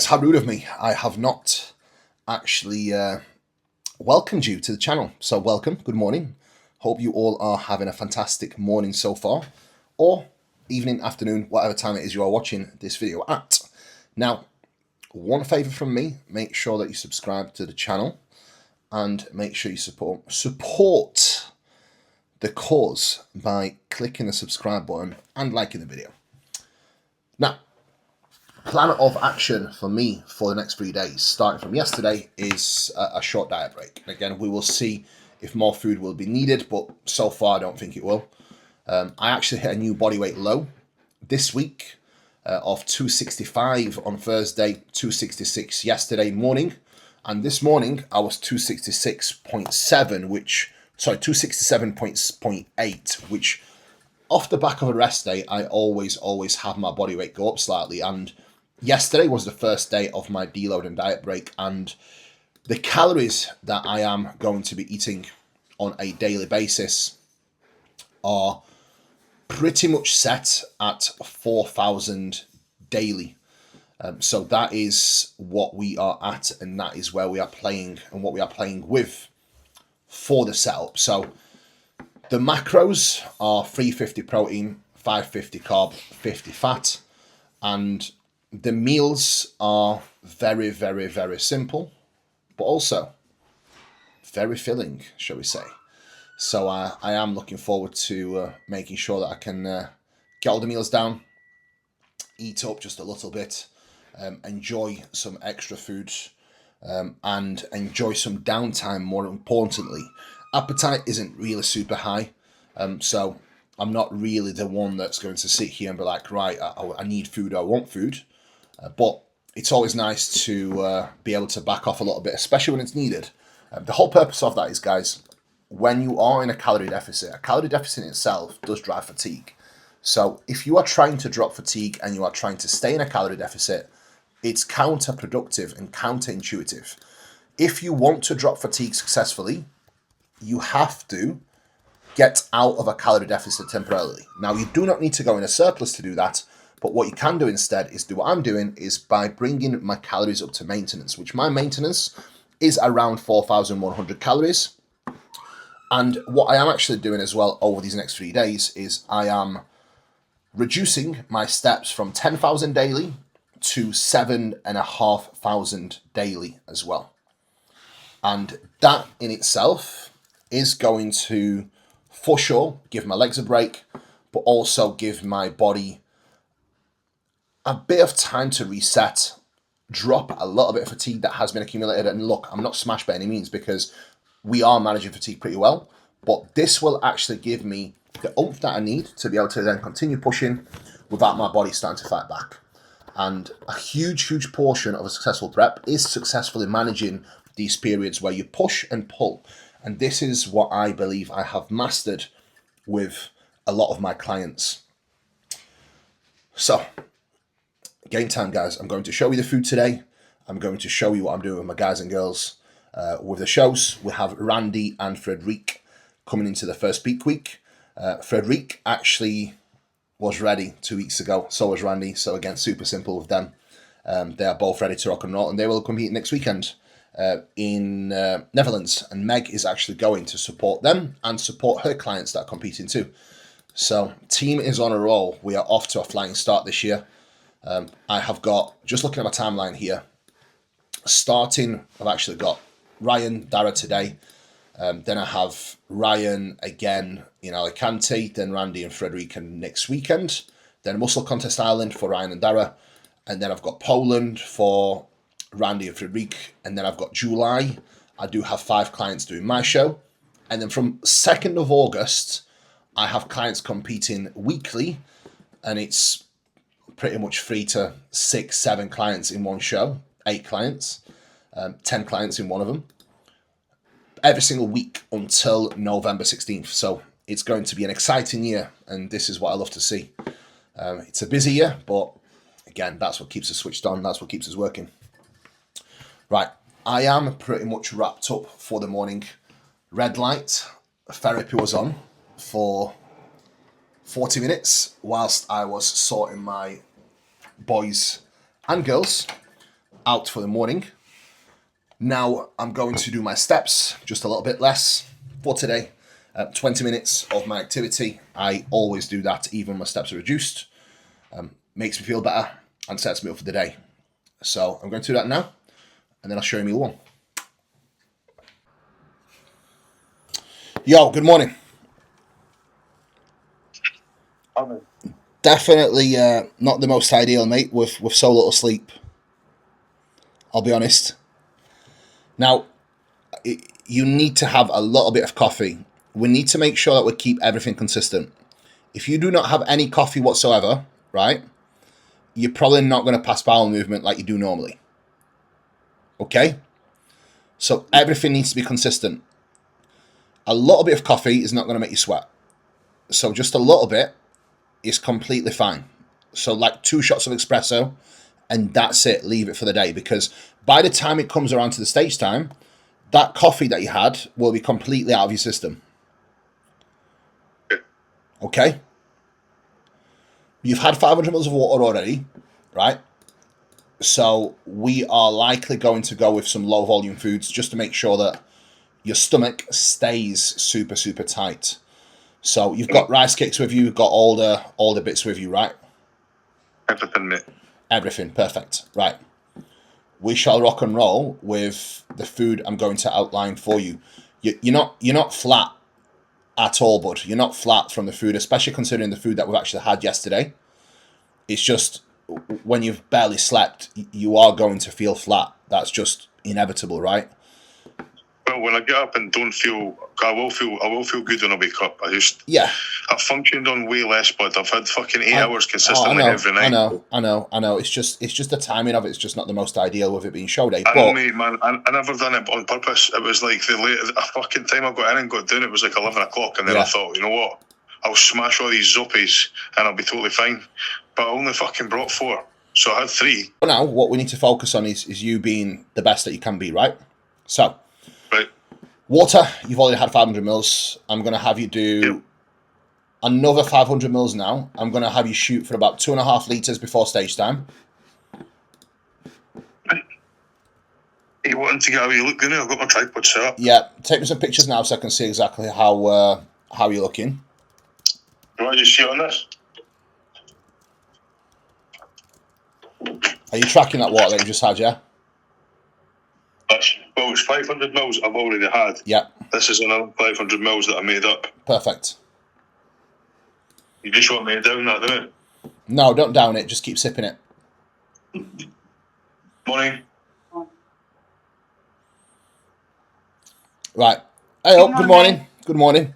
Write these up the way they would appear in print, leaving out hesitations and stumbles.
guys, how rude of me. I have not actually welcomed you to the channel. So welcome, good morning. Hope you all are having a fantastic morning so far, or evening, afternoon, whatever time it is you are watching this video at. Now, one favor from me, make sure that you subscribe to the channel and make sure you support the cause by clicking the subscribe button and liking the video. Now, plan of action for me for the next 3 days, starting from yesterday, is a short diet break. Again, we will see if more food will be needed, but so far I don't think it will. I actually hit a new body weight low this week of 265 on Thursday, 266 yesterday morning, and this morning I was 266.7, which, sorry, 267.8, which off the back of a rest day, I always have my body weight go up slightly, and yesterday was the first day of my deload and diet break, and the calories that I am going to be eating on a daily basis are pretty much set at 4,000 daily. So that is what we are at, and that is where we are playing and what we are playing with for the setup. So the macros are 350 protein, 550 carb, 50 fat, and the meals are very, very, very simple, but also very filling, shall we say. So I am looking forward to making sure that I can get all the meals down, eat up just a little bit, enjoy some extra food, and enjoy some downtime, more importantly. Appetite isn't really super high, so I'm not really the one that's going to sit here and be like, right, I need food, I want food. But it's always nice to be able to back off a little bit, especially when it's needed. The whole purpose of that is, guys, when you are in a calorie deficit in itself does drive fatigue. So if you are trying to drop fatigue and you are trying to stay in a calorie deficit, it's counterproductive and counterintuitive. If you want to drop fatigue successfully, you have to get out of a calorie deficit temporarily. Now, you do not need to go in a surplus to do that, but what you can do instead is do what I'm doing, is by bringing my calories up to maintenance, which my maintenance is around 4,100 calories. And what I am actually doing as well over these next 3 days is I am reducing my steps from 10,000 daily to 7,500 daily as well. And that in itself is going to, for sure, give my legs a break, but also give my body a bit of time to reset, drop a little bit of fatigue that has been accumulated. And look, I'm not smashed by any means, because we are managing fatigue pretty well, but this will actually give me the oomph that I need to be able to then continue pushing without my body starting to fight back. And a huge portion of a successful prep is successfully managing these periods where you push and pull. And this is what I believe I have mastered with a lot of my clients. So, game time, guys. I'm going to show you the food today. I'm going to show you what I'm doing with my guys and girls. With the shows, we have Randy and Frederic coming into the first peak week. Frederic actually was ready 2 weeks ago. So was Randy. So again, super simple with them. They are both ready to rock and roll, and they will compete next weekend in Netherlands. And Meg is actually going to support them and support her clients that are competing too. So team is on a roll. We are off to a flying start this year. I have got, just looking at my timeline here, starting, I've actually got Ryan, Dara today. Then I have Ryan again in Alicante, then Randy and Frederica next weekend. Then Muscle Contest Island for Ryan and Dara. And then I've got Poland for Randy and Frederica. And then I've got July. I do have 5 clients doing my show. And then from 2nd of August, I have clients competing weekly. And it's pretty much 3 to 6, 7 clients in one show. 8 clients. 10 clients in one of them. Every single week until November 16th. So it's going to be an exciting year, and this is what I love to see. It's a busy year, but again, that's what keeps us switched on. That's what keeps us working. Right, I am pretty much wrapped up for the morning. Red light therapy was on for 40 minutes whilst I was sorting my boys and girls out for the morning. Now I'm going to do my steps, just a little bit less for today. 20 minutes of my activity. I always do that, even when my steps are reduced. Makes me feel better and sets me up for the day. So I'm going to do that now, and then I'll show you meal one. Yo, good morning. Definitely not the most ideal, mate, with so little sleep. I'll be honest. Now, you need to have a little bit of coffee. We need to make sure that we keep everything consistent. If you do not have any coffee whatsoever, right, you're probably not going to pass bowel movement like you do normally. Okay? So everything needs to be consistent. A little bit of coffee is not going to make you sweat. So just a little bit is completely fine. So like 2 shots of espresso, and that's it. Leave it for the day, because by the time it comes around to the stage time, that coffee that you had will be completely out of your system. Okay? You've had 500 mils of water already, right? So we are likely going to go with some low volume foods just to make sure that your stomach stays super, super tight. So you've got rice cakes with you, you've got all the bits with you, right? Everything, mate. Everything, perfect. Right. We shall rock and roll with the food I'm going to outline for you. You're not flat at all, bud. You're not flat from the food, especially considering the food that we've actually had yesterday. It's just when you've barely slept, you are going to feel flat. That's just inevitable, right? Well, when I get up and don't feel, I will feel good when I wake up. I've functioned on way less, but I've had fucking 8 hours consistently every night. I know. It's just the timing of it. It's just not the most ideal with it being show day. I know, mate, man. I never done it on purpose. It was like a fucking time I got in and got down. It was like 11 o'clock, and then I thought, you know what? I'll smash all these zuppies and I'll be totally fine. But I only fucking brought 4, so I had 3. But now, what we need to focus on is you being the best that you can be, right? So. Right. Water, you've already had 500 mils. I'm going to have you do another 500 mils now. I'm going to have you shoot for about 2.5 litres before stage time. Right. Are you wanting to get how you look, I've got my tripod set up. Yeah, take me some pictures now so I can see exactly how you're looking. Do I just shoot on this? Are you tracking that water that you just had, yeah? Well, it's 500 mils I've already had. Yeah. This is another 500 mils that I made up. Perfect. You just want me to down that, don't you? No, don't down it. Just keep sipping it. Morning. Right. Hey, good morning. Good morning.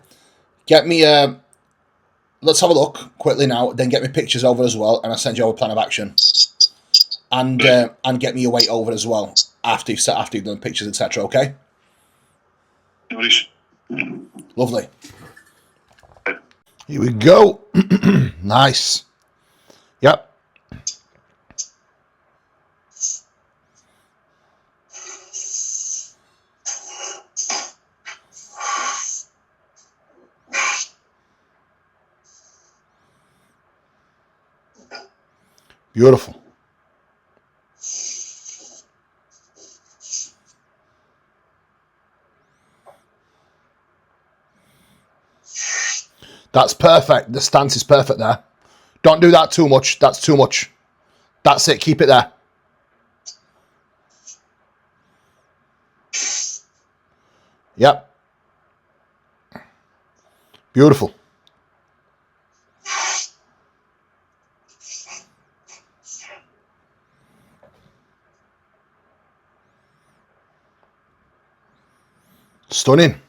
Get me let's have a look quickly now, then get me pictures over as well, and I'll send you over a plan of action. And get me your weight over as well after you've done pictures, etc. Okay? Lovely. Here we go. Nice. Yep. Beautiful. That's perfect. The stance is perfect there. Don't do that too much. That's too much. That's it. Keep it there. Yep. Beautiful. Stunning.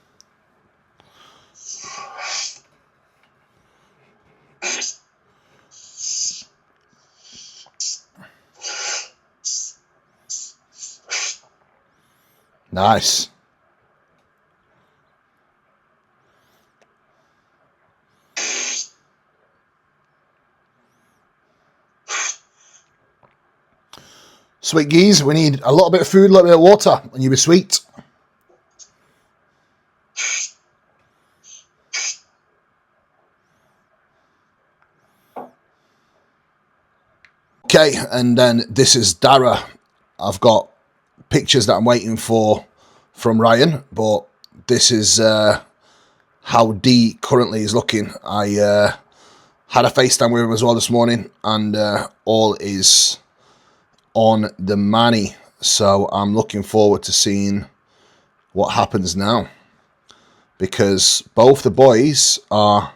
Nice. Sweet geese, we need a little bit of food, a little bit of water, and you'll be sweet. Okay, and then this is Dara I've got pictures that I'm waiting for from Ryan, but this is how D currently is looking. I had a FaceTime with him as well this morning, and all is on the money. So I'm looking forward to seeing what happens now, because both the boys are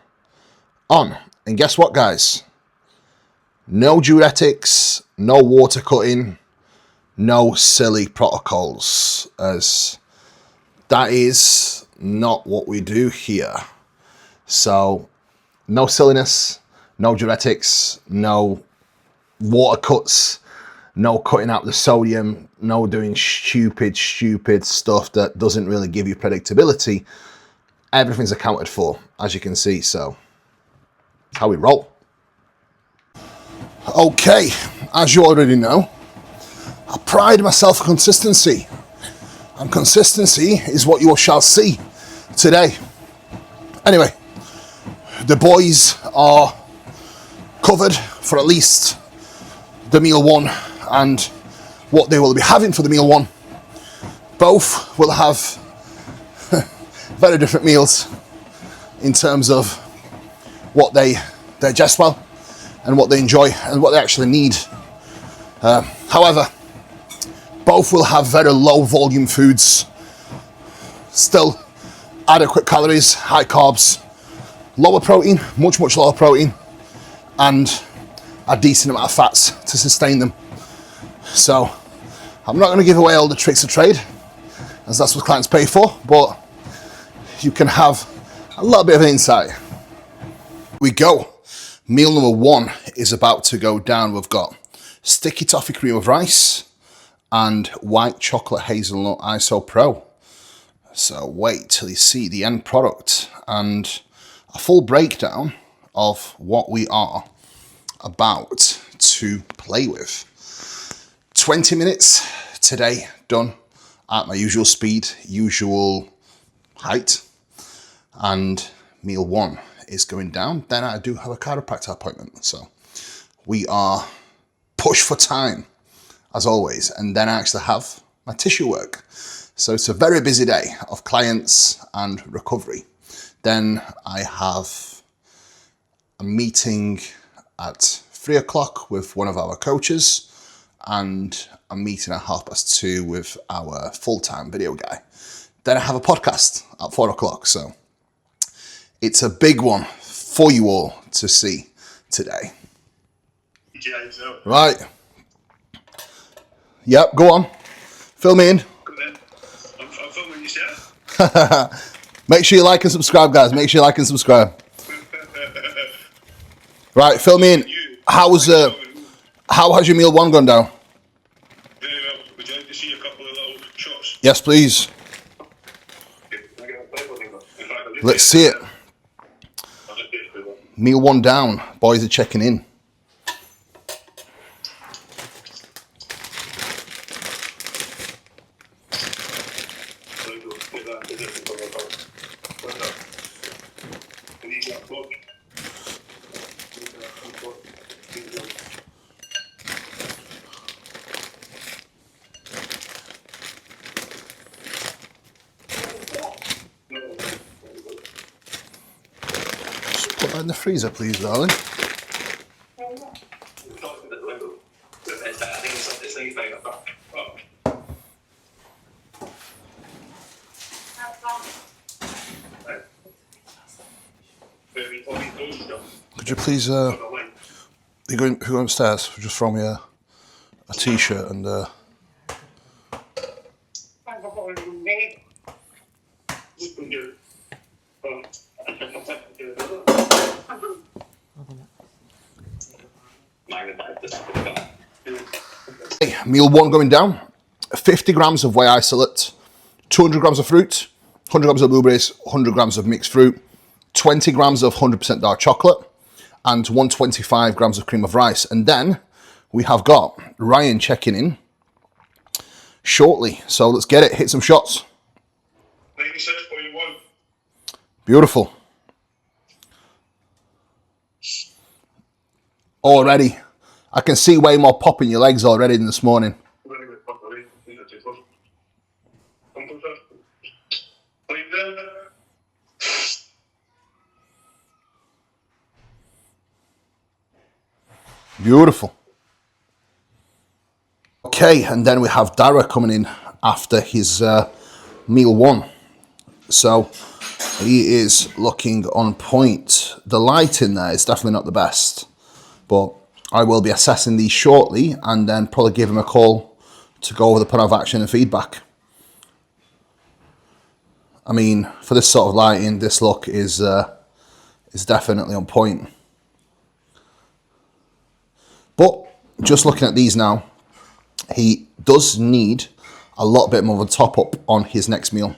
on. And guess what, guys? No diuretics, no water cutting, no silly protocols, as that is not what we do here. So no silliness, no diuretics, no water cuts, no cutting out the sodium, no doing stupid stuff that doesn't really give you predictability. Everything's accounted for, as you can see. So that's how we roll. Okay, as you already know, I pride myself on consistency, and consistency is what you shall see today. Anyway, the boys are covered for at least the meal one and what they will be having for the meal one. Both will have very different meals in terms of what they digest well and what they enjoy and what they actually need. However, both will have very low volume foods, still adequate calories, high carbs, lower protein, much lower protein, and a decent amount of fats to sustain them. So I'm not going to give away all the tricks of trade, as that's what clients pay for, but you can have a little bit of an insight. We go. Meal number one is about to go down. We've got sticky toffee cream of rice and white chocolate hazelnut ISO Pro. So wait till you see the end product and a full breakdown of what we are about to play with. 20 minutes today done at my usual speed, usual height, and meal one is going down. Then I do have a chiropractor appointment, so we are pushed for time as always, and then I actually have my tissue work. So it's a very busy day of clients and recovery. Then I have a meeting at 3 o'clock with one of our coaches and a meeting at 2:30 with our full-time video guy. Then I have a podcast at 4 o'clock. So it's a big one for you all to see today. Right. Yep, go on. Fill me in. I'm filming you, sir. Make sure you like and subscribe, guys. Make sure you like and subscribe. Right, fill me in. How has your meal one gone down? Very well. Would you like to see a couple of little shots? Yes, please. Let's see it. Meal one down. Boys are checking in. Put that in the freezer, please, darling. Could you please, you go upstairs, just throw me a t-shirt and meal one going down. 50 grams of whey isolate, 200 grams of fruit, 100 grams of blueberries, 100 grams of mixed fruit, 20 grams of 100% dark chocolate, and 125 grams of cream of rice. And then we have got Ryan checking in shortly. So let's get it. Hit some shots. 96.1. Beautiful. Already. I can see way more pop in your legs already than this morning. Beautiful. Okay, and then we have Dara coming in after his meal one. So he is looking on point. The light in there is definitely not the best, but I will be assessing these shortly and then probably give him a call to go over the plan of action and feedback. I mean, for this sort of lighting, this look is definitely on point. But just looking at these now, he does need a lot bit more of a top up on his next meal.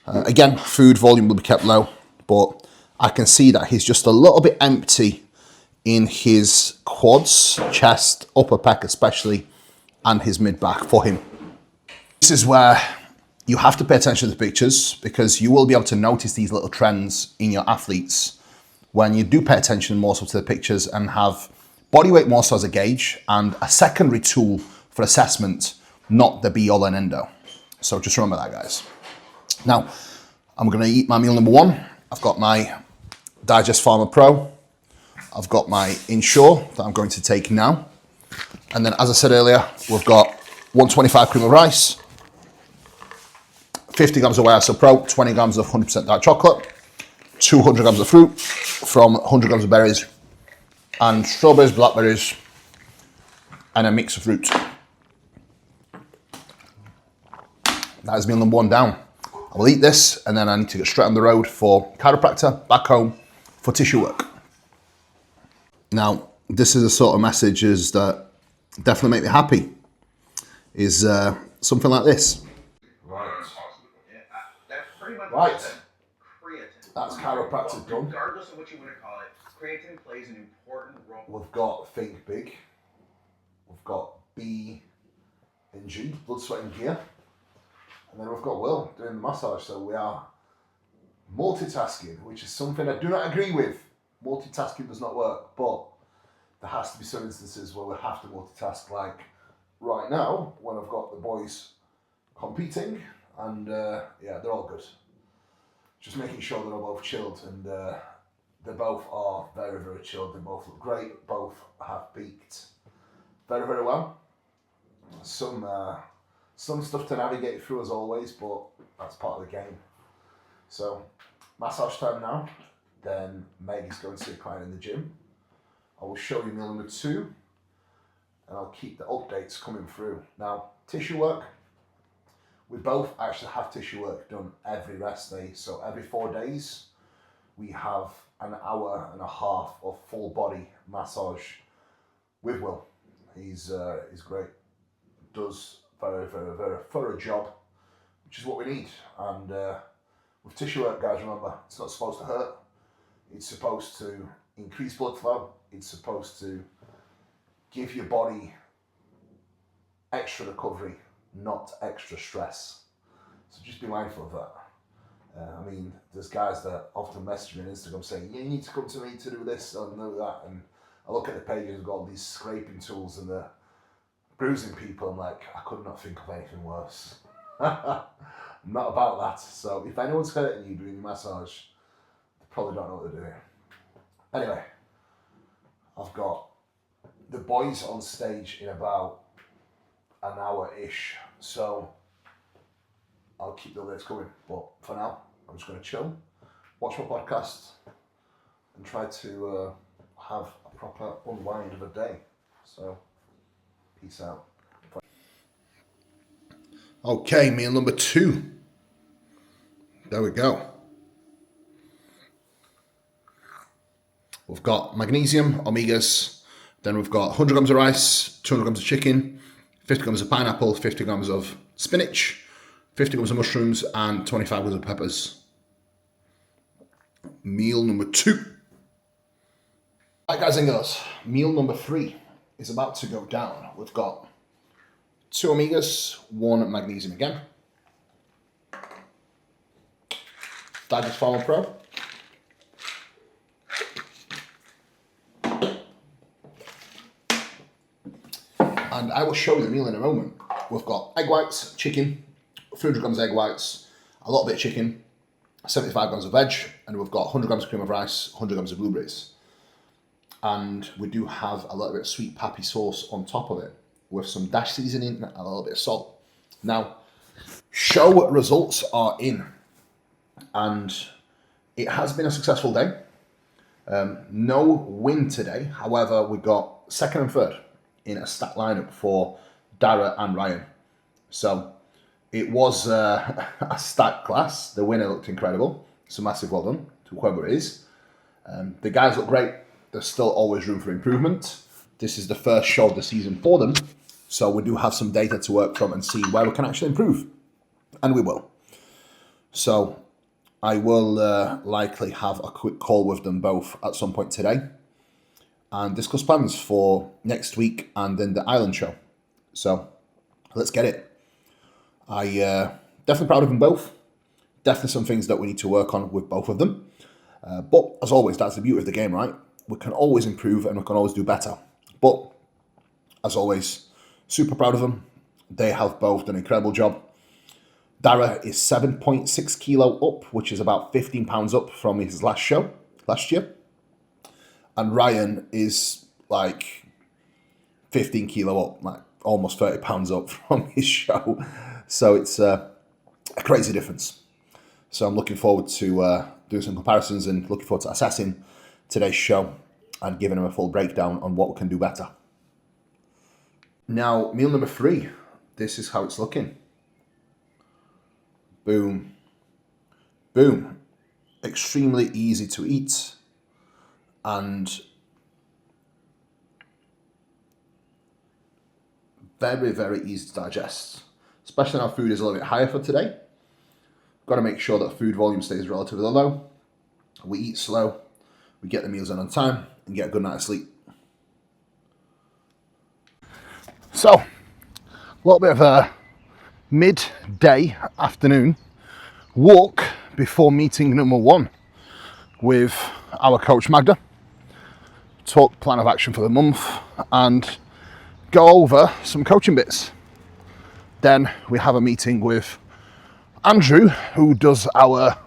Again, food volume will be kept low, but I can see that he's just a little bit empty in his quads, chest, upper pec especially, and his mid back for him. This is where you have to pay attention to the pictures, because you will be able to notice these little trends in your athletes when you do pay attention more so to the pictures and have body weight more so as a gauge and a secondary tool for assessment, not the be all and end all. So just remember that, guys. Now, I'm going to eat my meal number one. I've got my Digest Pharma Pro. I've got my Ensure that I'm going to take now. And then, as I said earlier, we've got 125 cream of rice, 50 grams of YSL Pro, 20 grams of 100% dark chocolate, 200 grams of fruit from 100 grams of berries, and strawberries, blackberries, and a mix of fruit. That is meal number one down. I will eat this, and then I need to get straight on the road for chiropractor, back home for tissue work. Now, this is the sort of messages that definitely make me happy, is something like this. Right. That's chiropractic done. Regardless of what you want to call it, creatine plays an important role. We've got Think Big. We've got B and G, Blood, Sweat and Gear. And then we've got Will doing the massage. So we are multitasking, which is something I do not agree with. Multitasking does not work, but there has to be some instances where we have to multitask, like right now when I've got the boys competing, and yeah, they're all good. Just making sure they're all both chilled, and they both are very, very chilled. They both look great. Both have peaked very, very well. Some stuff to navigate through as always, but that's part of the game. So, massage time now. Then Meg is going to decline in the gym. I will show you meal number two, and I'll keep the updates coming through. Now, tissue work. We both actually have tissue work done every rest day. So every 4 days, we have an hour and a half of full body massage with Will. He's great. Does very, very, very thorough job, which is what we need. And with tissue work, guys, remember, it's not supposed to hurt. It's supposed to increase blood flow. It's supposed to give your body extra recovery, not extra stress. So just be mindful of that. I mean, there's guys that often message me on Instagram saying, yeah, you need to come to me to do this or do that. And I look at the pages and got all these scraping tools and the bruising people. I'm like, I could not think of anything worse. I'm not about that. So if anyone's hurting you doing your massage, they probably don't know what they're doing. Anyway, I've got the boys on stage in about an hour-ish, so I'll keep the updates coming. But for now, I'm just going to chill, watch my podcast, and try to have a proper unwind of a day. So, peace out. Okay, meal number two. There we go. We've got magnesium, omegas, then we've got 100 grams of rice, 200 grams of chicken, 50 grams of pineapple, 50 grams of spinach, 50 grams of mushrooms, and 25 grams of peppers. Meal number two. Right, guys and girls, meal number three is about to go down. We've got 2 omegas, 1 magnesium again, Digest Pharma Pro, and I will show you the meal in a moment. We've got egg whites, chicken, 300 grams of egg whites, a little bit of chicken, 75 grams of veg, and we've got 100 grams of cream of rice, 100 grams of blueberries. and we do have a little bit of sweet pappy sauce on top of it with some dash seasoning and a little bit of salt. Now, show results are in, and it has been a successful day. No win today. However, we got second and third in a stacked lineup for Dara and Ryan. So it was a stacked class. The winner looked incredible. So massive well done to whoever it is. The guys look great. There's still always room for improvement. This is the first show of the season for them. So we do have some data to work from and see where we can actually improve. And we will. So I will likely have a quick call with them both at some point today and discuss plans for next week and then the Island show. So let's get it. I definitely proud of them both. Definitely some things that we need to work on with both of them. But as always, that's the beauty of the game, right? We can always improve and we can always do better. But as always, super proud of them. They have both done an incredible job. Dara is 7.6 kilo up, which is about 15 pounds up from his last show, last year. And Ryan is like 15 kilo up, like almost 30 pounds up from his show. So it's a crazy difference. So I'm looking forward to doing some comparisons and looking forward to assessing today's show and giving him a full breakdown on what we can do better. Now, meal number 3. This is how it's looking. Boom. Boom. Extremely easy to eat and very, very easy to digest. Especially now food is a little bit higher for today. Got to make sure that food volume stays relatively low. We eat slow. We get the meals in on time and get a good night of sleep. So, a little bit of a midday afternoon walk before meeting number 1 with our coach Magda. Talk plan of action for the month and go over some coaching bits. Then we have a meeting with Andrew, who does our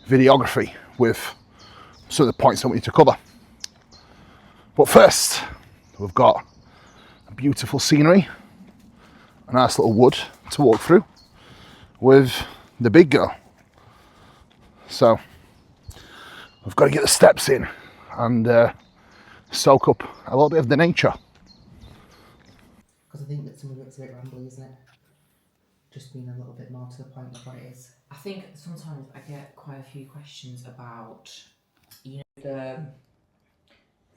videography with some of the points that we need to cover. But first, we've got a beautiful scenery, a nice little wood to walk through with the big girl. So we've got to get the steps in and soak up a little bit of the nature. Because I think that some of it's a bit rambly, isn't it? Just being a little bit more to the point of what it is. I think sometimes I get quite a few questions about, you know,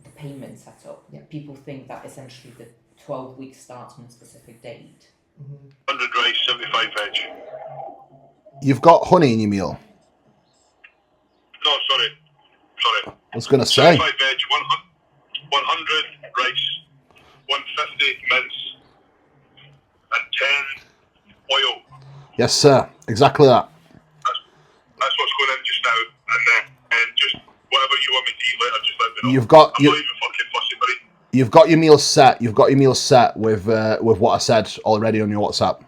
the payment setup. Yeah. People think that essentially the 12 weeks starts on a specific date. 100 rice, 75 veg. You've got honey in your meal. No, sorry. I was going to say. 75 veg, 100 rice, 150 mince, and 10 oil. Yes, sir. Exactly that. That's what's going in just now. And just whatever you want me to eat later, just let me know. I'm not even fucking fussy, buddy. You've got your meals set. You've got your meals set with what I said already on your WhatsApp.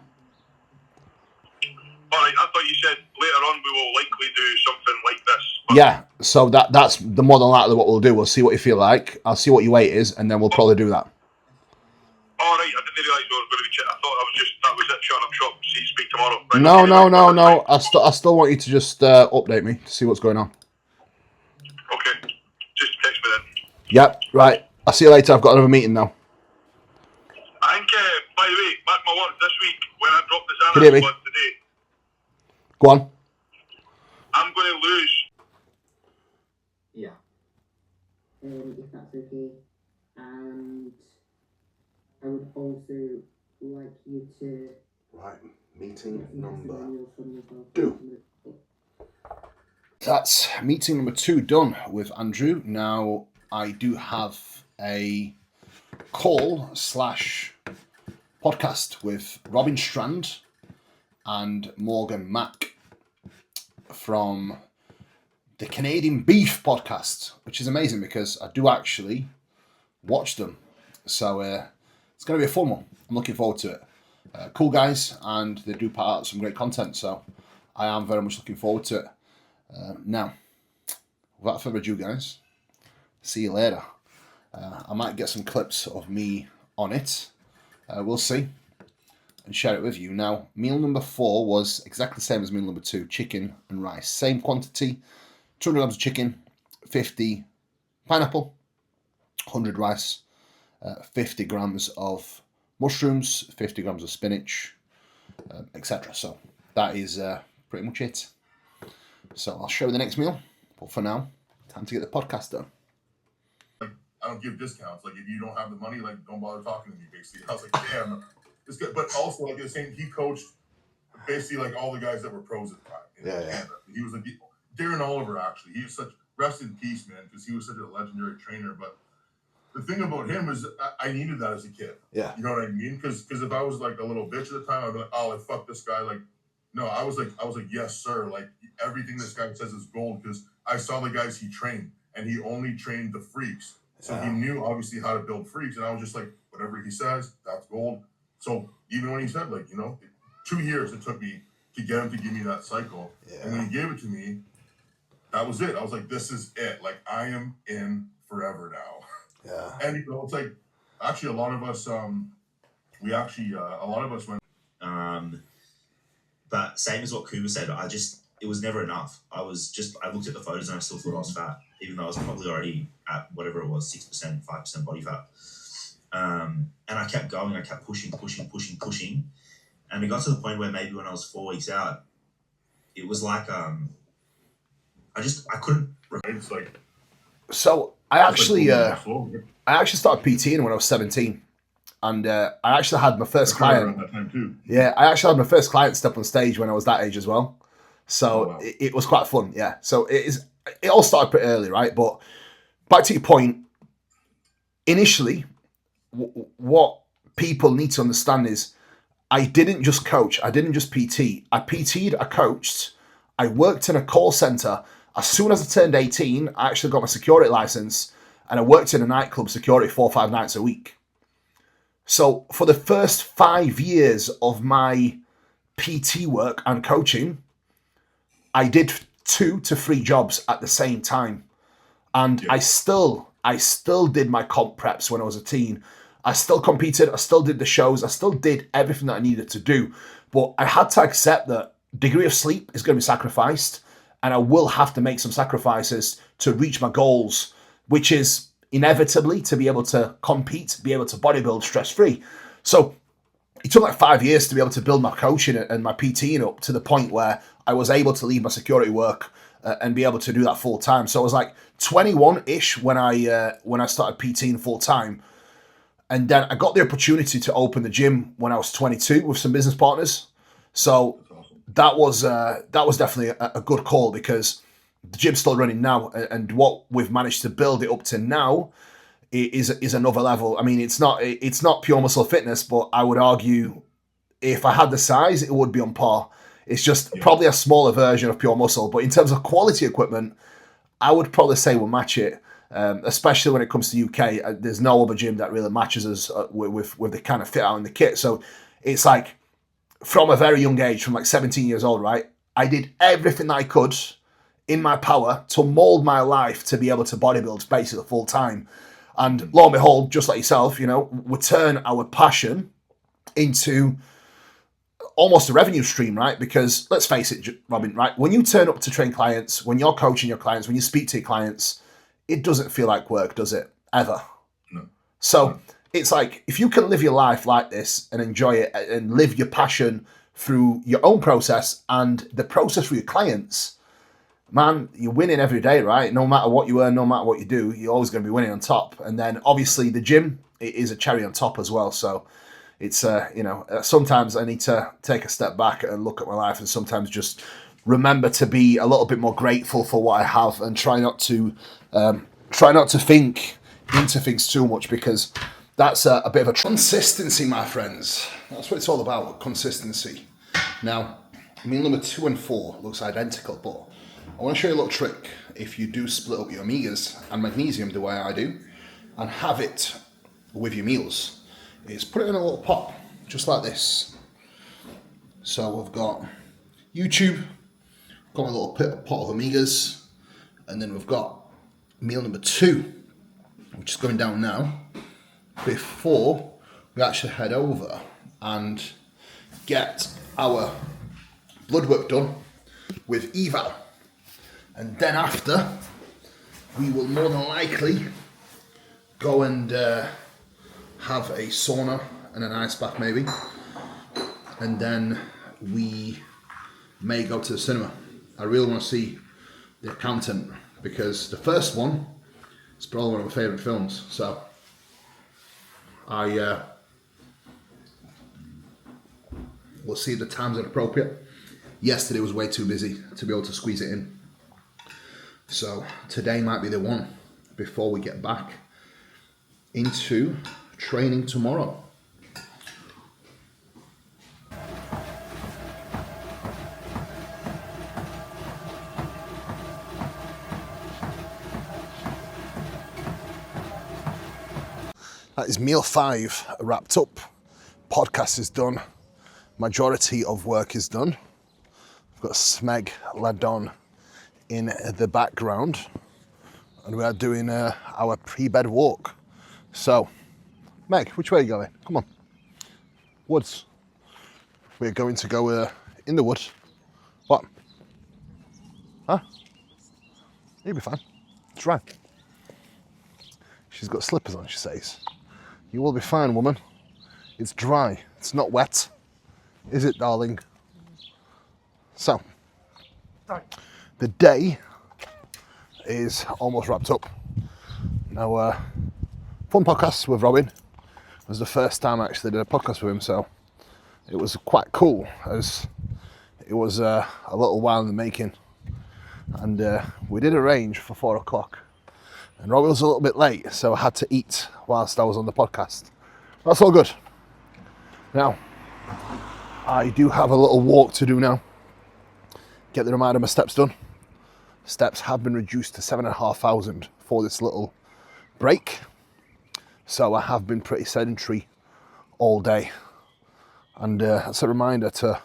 Alright, I thought you said later on we will likely do something like this. But Yeah, so that's the more than likely what we'll do. We'll see what you feel like. I'll see what your weight is, and then we'll probably do that. alright, I didn't realise we were going to be I thought that was it, shutting up shop, see you speak tomorrow. Right, No. I still want you to just update me to see what's going on. Okay, just text me then. Yep, right. I'll see you later. I've got another meeting now. I think, by the way, mark my words, this week, when I drop the Can you hear me? Xanax today, Go on. I'm going to lose. Yeah. If that's okay. And I would also like you to... Right, meeting number from 2. That's meeting number 2 done with Andrew. Now, I do have a call / podcast with Robin Strand and Morgan Mack from the Canadian Beef podcast, which is amazing because I do actually watch them. So it's going to be a fun one. I'm looking forward to it. Cool guys, and they do put out some great content, so I am very much looking forward to it. Now, without further ado, guys, see you later. I might get some clips of me on it. We'll see. And share it with you. Now, meal number 4 was exactly the same as meal number 2, chicken and rice. Same quantity, 200 grams of chicken, 50 pineapple, 100 rice, 50 grams of mushrooms, 50 grams of spinach, etc. So that is pretty much it. So I'll show you the next meal. But for now, time to get the podcast done. I don't give discounts. Like, if you don't have the money, like, don't bother talking to me, basically. I was like, damn. It's good. But also, like, the same, he coached basically, like, all the guys that were pros at the time in Canada. He was like, Darren Oliver, actually. He was such, rest in peace, man, because he was such a legendary trainer. But the thing about him is I needed that as a kid. Yeah. You know what I mean? Because if I was, like, a little bitch at the time, I'd be like, oh, like, fuck this guy. Like, no, I was like, yes, sir. Like, everything this guy says is gold, because I saw the guys he trained, and he only trained the freaks. So he knew, obviously, how to build freaks. And I was just like, whatever he says, that's gold. So even when he said, like, 2 years it took me to get him to give me that cycle. Yeah. And when he gave it to me, that was it. I was like, this is it. Like, I am in forever now. Yeah. And, it's like, actually, a lot of us, went. But same as what Kuba said, it was never enough. I looked at the photos and I still thought I was fat, even though I was probably already at whatever it was, 6%, 5% body fat. And I kept going, I kept pushing. And it got to the point where maybe when I was 4 weeks out, it was like, I couldn't. It's like. So I actually started PTing when I was 17. And I actually had my first client. Around that time too. Yeah, I actually had my first client step on stage when I was that age as well. So it was quite fun, yeah. So it all started pretty early, right? But back to your point, initially, what people need to understand is I didn't just coach, I didn't just PT. I PT'd, I coached, I worked in a call center. As soon as I turned 18, I actually got my security license, and I worked in a nightclub security 4 or 5 nights a week. So for the first 5 years of my PT work and coaching, I did 2 to 3 jobs at the same time. And I still did my comp preps when I was a teen. I still competed, I still did the shows, I still did everything that I needed to do. But I had to accept that degree of sleep is going to be sacrificed, and I will have to make some sacrifices to reach my goals, which is inevitably to be able to compete, be able to bodybuild stress-free. So it took like 5 years to be able to build my coaching and my PTing up to the point where I was able to leave my security work and be able to do that full time. So I was like 21-ish when I started PTing full time. And then I got the opportunity to open the gym when I was 22 with some business partners. So that was definitely a good call, because the gym's still running now, and what we've managed to build it up to now is another level. I mean, it's not pure muscle fitness, but I would argue if I had the size, it would be on par. It's just probably a smaller version of pure muscle. But in terms of quality equipment, I would probably say we'll match it, especially when it comes to UK. There's no other gym that really matches us with the kind of fit out in the kit. So it's like from a very young age, from like 17 years old, right? I did everything that I could in my power to mold my life to be able to bodybuild basically full time. And lo and behold, just like yourself, we turn our passion into almost a revenue stream, right? Because let's face it, Robin, right? When you turn up to train clients, when you're coaching your clients, when you speak to your clients, it doesn't feel like work, does it? Ever. No. So it's like, if you can live your life like this and enjoy it and live your passion through your own process and the process for your clients, man, you're winning every day, right? No matter what you earn, no matter what you do, you're always going to be winning on top. And then obviously the gym is a cherry on top as well. So it's, sometimes I need to take a step back and look at my life, and sometimes just remember to be a little bit more grateful for what I have, and try not to think into things too much, because that's a bit of a consistency, my friends. That's what it's all about, consistency. Now, meal number 2 and 4 looks identical, but I want to show you a little trick if you do split up your omegas and magnesium the way I do, and have it with your meals, is put it in a little pot, just like this. So we've got YouTube, got a little pot of omegas, and then we've got meal number 2. which is going down now, before we actually head over and get our blood work done with eval. And then after, we will more than likely go and have a sauna and an ice bath maybe. And then we may go to the cinema. I really want to see The Accountant because the first one is probably one of my favourite films. So I will see if the times are appropriate. Yesterday was way too busy to be able to squeeze it in. So today might be the one before we get back into training tomorrow. That is meal 5 wrapped up. Podcast is done. Majority of work is done. I've got Smeg Ladon in the background, and we are doing our pre-bed walk. So, Meg, which way are you going? Come on. Woods. We're going to go in the woods. What? Huh? You'll be fine. It's right. She's got slippers on, she says. You will be fine, woman. It's dry. It's not wet. Is it, darling? So, the day is almost wrapped up. Now, fun podcast with Robin. It was the first time I actually did a podcast with him, so it was quite cool, as it was a little while in the making. And we did arrange for 4 o'clock. And Robin was a little bit late, so I had to eat whilst I was on the podcast. That's all good. Now, I do have a little walk to do now. Get the remainder of my steps done. Steps have been reduced to 7,500 for this little break. So I have been pretty sedentary all day. And that's a reminder to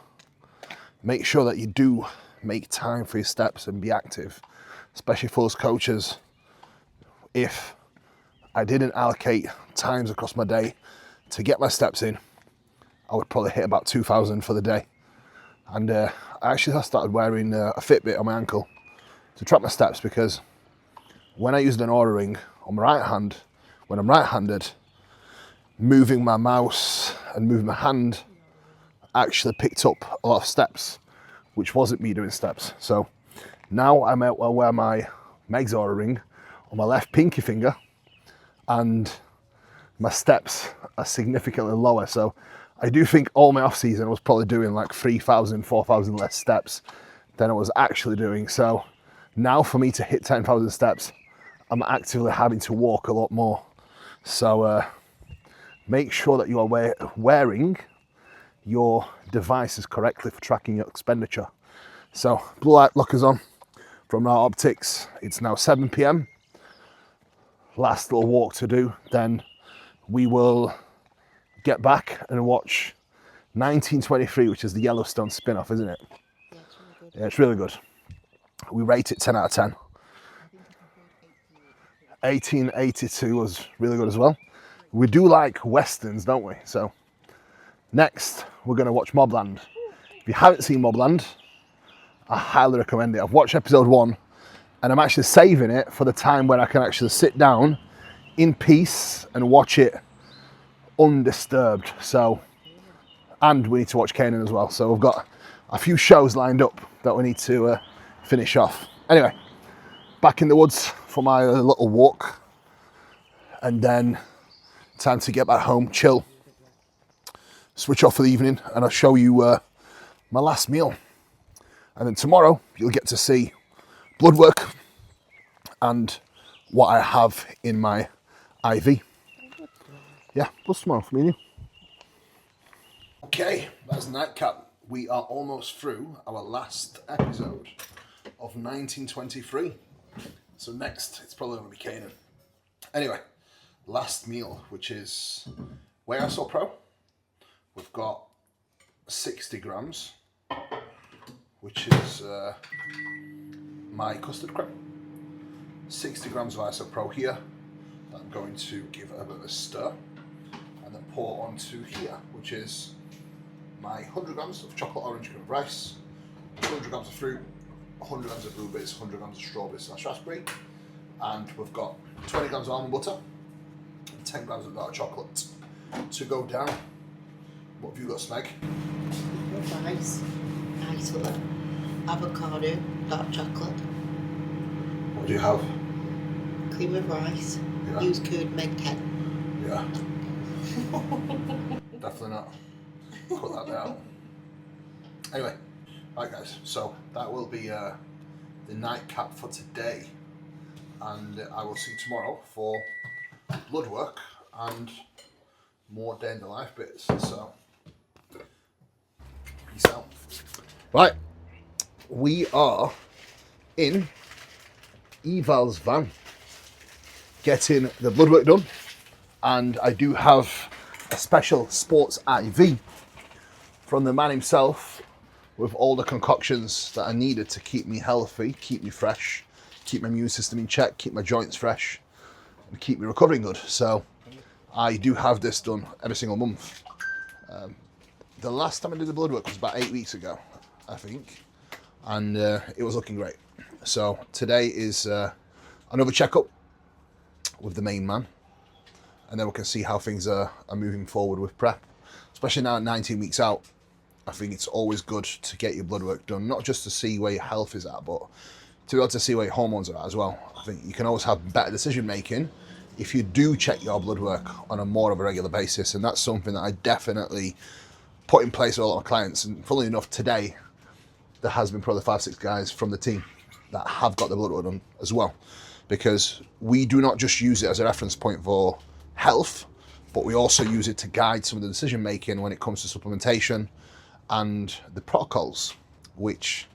make sure that you do make time for your steps and be active, especially for those coaches. If I didn't allocate times across my day to get my steps in, I would probably hit about 2,000 for the day. And I actually started wearing a Fitbit on my ankle to track my steps, because when I used an Oura Ring on my right hand, when I'm right-handed, moving my mouse and moving my hand actually picked up a lot of steps, which wasn't me doing steps. So now I wear my Meg's Oura Ring on my left pinky finger, and my steps are significantly lower. So I do think all my off season I was probably doing like 3,000, 4,000 less steps than I was actually doing. So now for me to hit 10,000 steps, I'm actively having to walk a lot more. So make sure that you are wearing your devices correctly for tracking your expenditure. So blue light blockers on from our optics. It's now 7 p.m. Last little walk to do, then we will get back and watch 1923, which is the Yellowstone spin-off, isn't it? Yeah, it's really good. We rate it 10 out of 10. 1882 was really good as well. We do like westerns, don't we? So next we're going to watch Mobland. If you haven't seen Mobland, I highly recommend it. I've watched episode 1 and I'm actually saving it for the time where I can actually sit down in peace and watch it undisturbed. So, and we need to watch Kanan as well. So we've got a few shows lined up that we need to finish off. Anyway, back in the woods for my little walk, and then time to get back home, chill, switch off for the evening, and I'll show you my last meal. And then tomorrow you'll get to see blood work and what I have in my IV. Yeah, plus tomorrow for me and you. Okay, that's nightcap. We are almost through our last episode of 1923. So next, it's probably going to be Kanan. Anyway, last meal, which is Whey Iso Pro. We've got 60 grams, which is my custard cream. 60 grams of Iso Pro here. I'm going to give a bit of a stir and then pour onto here, which is my 100 grams of chocolate orange cream of rice, 200 grams of fruit, 100 grams of blueberries, 100 grams of strawberries and raspberry, and we've got 20 grams of almond butter and 10 grams of dark chocolate to go down. What have you got, Smeg? Rice, hazelnut, avocado, dark chocolate, What do you have? cream of rice. Yeah. Use code MEG10. Yeah. Definitely not. Cut that down. Anyway, right guys, so that will be the nightcap for today, and I will see you tomorrow for blood work and more day in the life bits. So peace out. Right, we are in Eval's van getting the blood work done, and I do have a special sports IV from the man himself with all the concoctions that I needed to keep me healthy, keep me fresh, keep my immune system in check, keep my joints fresh, and keep me recovering good. So I do have this done every single month. The last time I did the blood work was about 8 weeks ago, I think, and it was looking great. So today is another checkup with the main man, and then we can see how things are moving forward with prep, especially now at 19 weeks out. I think it's always good to get your blood work done, not just to see where your health is at, but to be able to see where your hormones are at as well. I think you can always have better decision making if you do check your blood work on a more of a regular basis, and that's something that I definitely put in place with all of my clients. And funnily enough, today there has been probably 5-6 guys from the team that have got the blood work done as well, because we do not just use it as a reference point for health, but we also use it to guide some of the decision making when it comes to supplementation and the protocols, which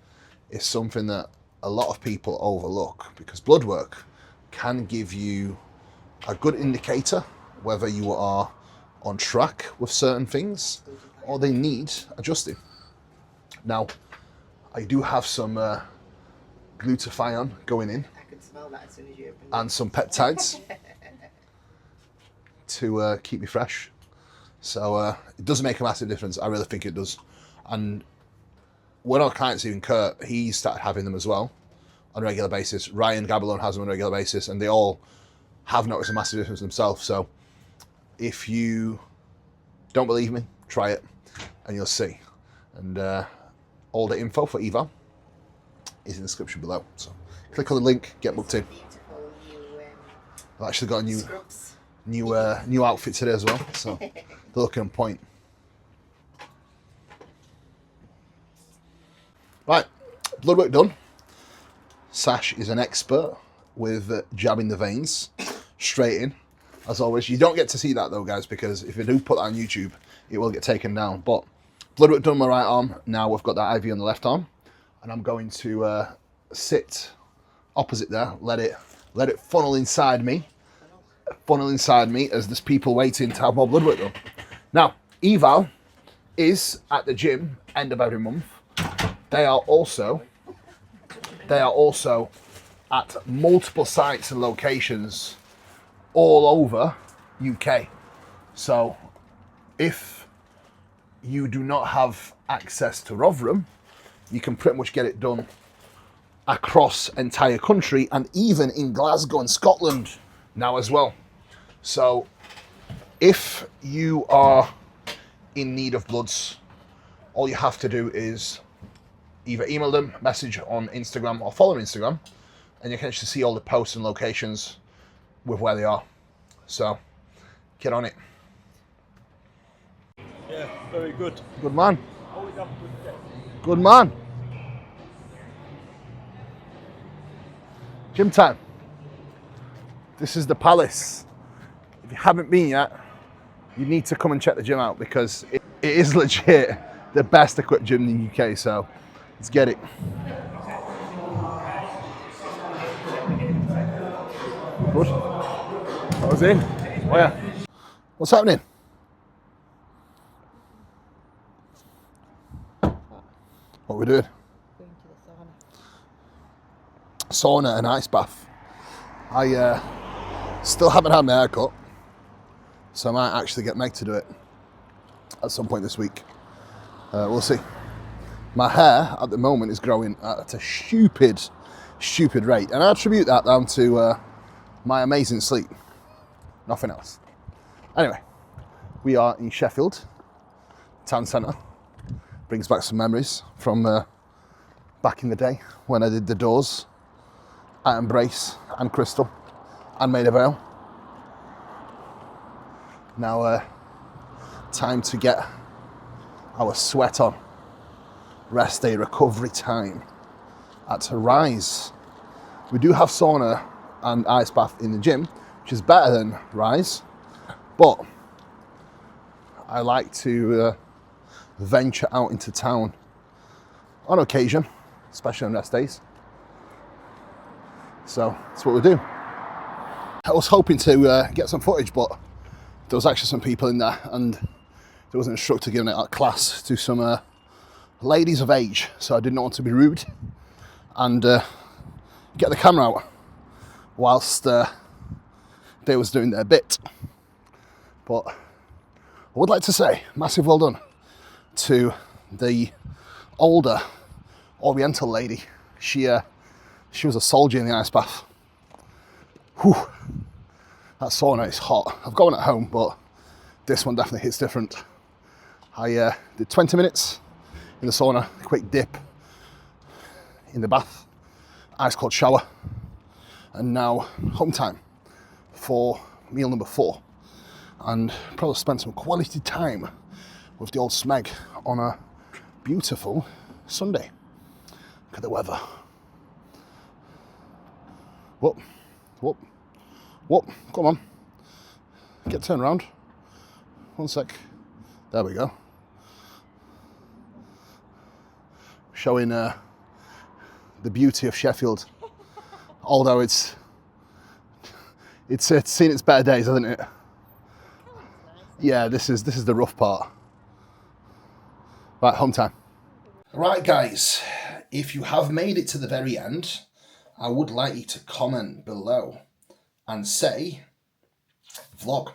is something that a lot of people overlook, because blood work can give you a good indicator whether you are on track with certain things or they need adjusting. Now, I do have some glutathione going in I can smell that as soon as you open it. and some peptides to keep me fresh. So it does make a massive difference. I really think it does. And one of our clients, even Kurt, he started having them as well on a regular basis. Ryan Gabelon has them on a regular basis, and they all have noticed a massive difference themselves. So if you don't believe me, try it and you'll see. And all the info for Eva is in the description below. So click on the link, get booked in. Beautiful new I've actually got a scrubs. new outfit today as well, so they're looking on point. Right, blood work done. Sash is an expert with jabbing the veins straight in, as always. You don't get to see that though, guys, because if you do put that on YouTube, it will get taken down. But blood work done on my right arm. Now we've got that IV on the left arm, and I'm going to sit opposite there, let it funnel inside me as there's people waiting to have more blood work done. Now, Eval is at the gym end of every month. They are also at multiple sites and locations all over UK. So if you do not have access to Rotherham, you can pretty much get it done across entire country, and even in Glasgow and Scotland now as well. So if you are in need of bloods, all you have to do is either email them, message on Instagram, or follow Instagram, and you can actually see all the posts and locations with where they are. So get on it. Yeah, very good. Good man. Good man. Gym time. This is the Palace. If you haven't been yet, you need to come and check the gym out, because it is legit the best equipped gym in the UK. So let's get it. Good. I was in. Oh yeah. What's happening? What are we doing? Going to the sauna. Sauna and ice bath. I Still haven't had my hair cut, so I might actually get Meg to do it at some point this week. We'll see. My hair at the moment is growing at a stupid rate, and I attribute that down to my amazing sleep. Nothing else. Anyway, we are in Sheffield town centre. Brings back some memories from back in the day when I did the doors at Embrace and Crystal and Maida Vale. Now time to get our sweat on. Rest day recovery time at Rise. We do have sauna and ice bath in the gym, which is better than Rise, but I like to venture out into town on occasion, especially on rest days. So that's what we do. I was hoping to get some footage, but there was actually some people in there, and there was an instructor giving it a class to some ladies of age, so I did not want to be rude and get the camera out whilst they was doing their bit. But I would like to say massive well done to the older Oriental lady. She was a soldier in the ice bath. Whew. That sauna is hot. I've got one at home, but this one definitely hits different. I did 20 minutes in the sauna, quick dip in the bath, ice cold shower, and now home time for meal number 4, and probably spend some quality time with the old Smeg on a beautiful Sunday. Look at the weather. Whoop, whoop, whoop, come on, get turned around, 1 sec, there we go. Showing the beauty of Sheffield, although it's seen its better days, hasn't it? Yeah, this is the rough part. Right, home time. Right, guys, if you have made it to the very end, I would like you to comment below and say vlog,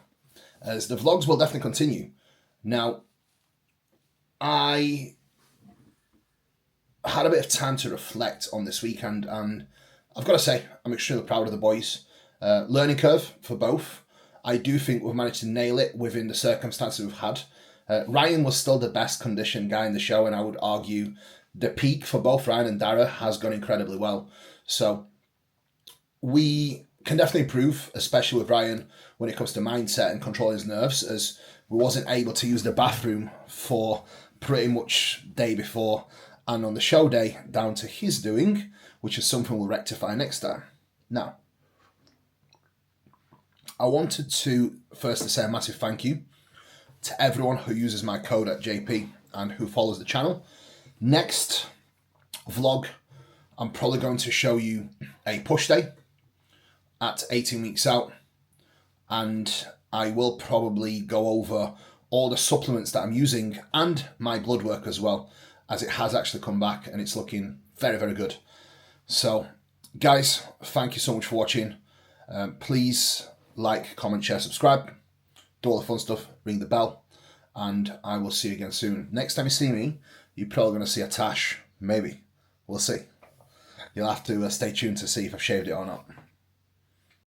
as the vlogs will definitely continue. Now, I had a bit of time to reflect on this weekend, and I've got to say I'm extremely proud of the boys. Learning curve for both. I do think we've managed to nail it within the circumstances we've had. Ryan was still the best conditioned guy in the show, and I would argue the peak for both Ryan and Dara has gone incredibly well. So we can definitely improve, especially with Ryan when it comes to mindset and controlling his nerves, as we wasn't able to use the bathroom for pretty much day before and on the show day down to his doing, which is something we'll rectify next time. Now, I wanted to firstly say a massive thank you to everyone who uses my code at JP and who follows the channel. Next vlog, I'm probably going to show you a push day at 18 weeks out, and I will probably go over all the supplements that I'm using and my blood work as well, as it has actually come back and it's looking very, very good. So, guys, thank you so much for watching. Please like, comment, share, subscribe, do all the fun stuff, ring the bell, and I will see you again soon. Next time you see me, you're probably going to see a tash, maybe. We'll see. You'll have to stay tuned to see if I've shaved it or not.